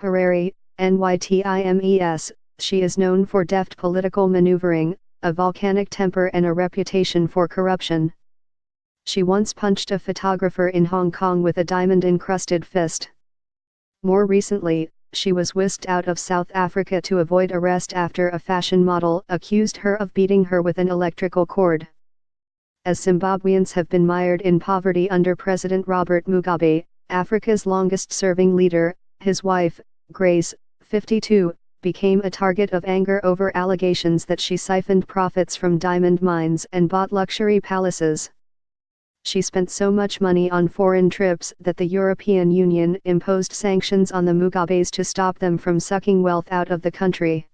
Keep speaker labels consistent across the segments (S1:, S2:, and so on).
S1: Harare, NYTIMES, she is known for deft political maneuvering, a volcanic temper and a reputation for corruption. She once punched a photographer in Hong Kong with a diamond-encrusted fist. More recently, she was whisked out of South Africa to avoid arrest after a fashion model accused her of beating her with an electrical cord. As Zimbabweans have been mired in poverty under President Robert Mugabe, Africa's longest-serving leader, his wife, Grace, 52, became a target of anger over allegations that she siphoned profits from diamond mines and bought luxury palaces. She spent so much money on foreign trips that the European Union imposed sanctions on the Mugabes to stop them from sucking wealth out of the country.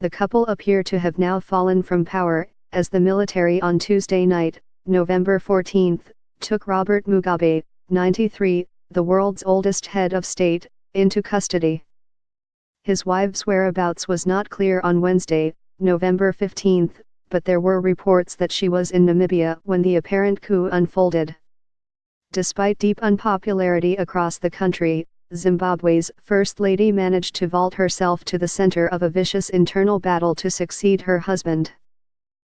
S1: The couple appear to have now fallen from power, as the military on Tuesday night, November 14, took Robert Mugabe, 93, the world's oldest head of state, into custody. His wife's whereabouts was not clear on Wednesday, November 15, but there were reports that she was in Namibia when the apparent coup unfolded. Despite deep unpopularity across the country, Zimbabwe's First Lady managed to vault herself to the center of a vicious internal battle to succeed her husband.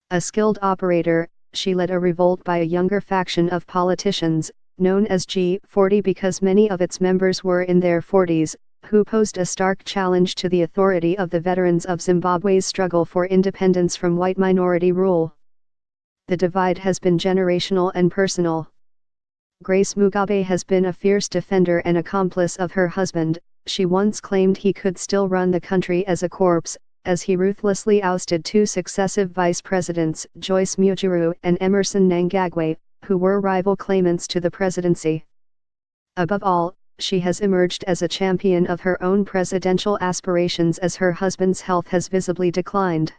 S1: A skilled operator, she led a revolt by a younger faction of politicians, known as G40 because many of its members were in their 40s, who posed a stark challenge to the authority of the veterans of Zimbabwe's struggle for independence from white minority rule. The divide has been generational and personal. Grace Mugabe has been a fierce defender and accomplice of her husband. She once claimed he could still run the country as a corpse, as he ruthlessly ousted two successive vice presidents, Joyce Mujuru and Emerson Mnangagwa, who were rival claimants to the presidency. Above all, she has emerged as a champion of her own presidential aspirations as her husband's health has visibly declined.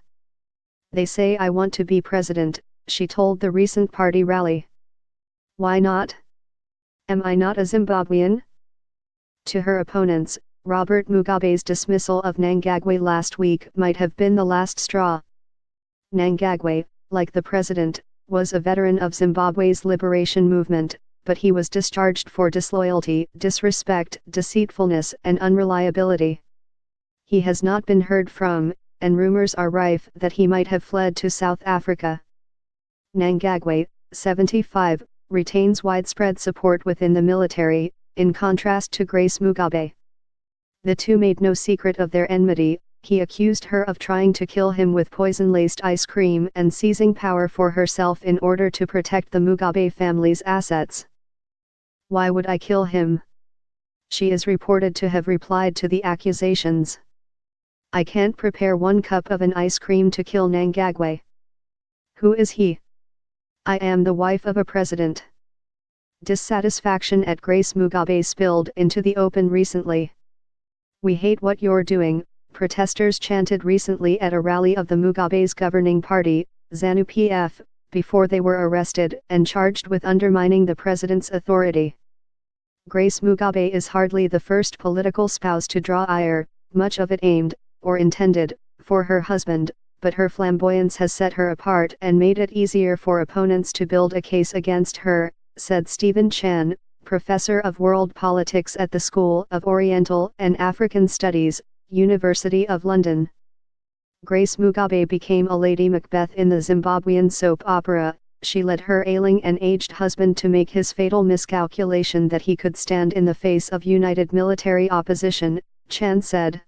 S1: "They say I want to be president," she told the recent party rally. "Why not? Am I not a Zimbabwean?" To her opponents, Robert Mugabe's dismissal of Mnangagwa last week might have been the last straw. Mnangagwa, like the president, was a veteran of Zimbabwe's liberation movement, but he was discharged for disloyalty, disrespect, deceitfulness and unreliability. He has not been heard from, and rumors are rife that he might have fled to South Africa. Mnangagwa, 75, retains widespread support within the military, in contrast to Grace Mugabe. The two made no secret of their enmity. He accused her of trying to kill him with poison-laced ice cream and seizing power for herself in order to protect the Mugabe family's assets. "Why would I kill him?" she is reported to have replied to the accusations. "I can't prepare one cup of an ice cream to kill Mnangagwa. Who is he? I am the wife of a president." Dissatisfaction at Grace Mugabe spilled into the open recently. "We hate what you're doing," protesters chanted recently at a rally of the Mugabe's governing party, ZANU-PF, before they were arrested and charged with undermining the president's authority. Grace Mugabe is hardly the first political spouse to draw ire, much of it aimed, or intended, for her husband, but her flamboyance has set her apart and made it easier for opponents to build a case against her, said Stephen Chan, professor of world politics at the School of Oriental and African Studies, University of London. Grace Mugabe became a Lady Macbeth in the Zimbabwean soap opera. She led her ailing and aged husband to make his fatal miscalculation that he could stand in the face of united military opposition, Chan said.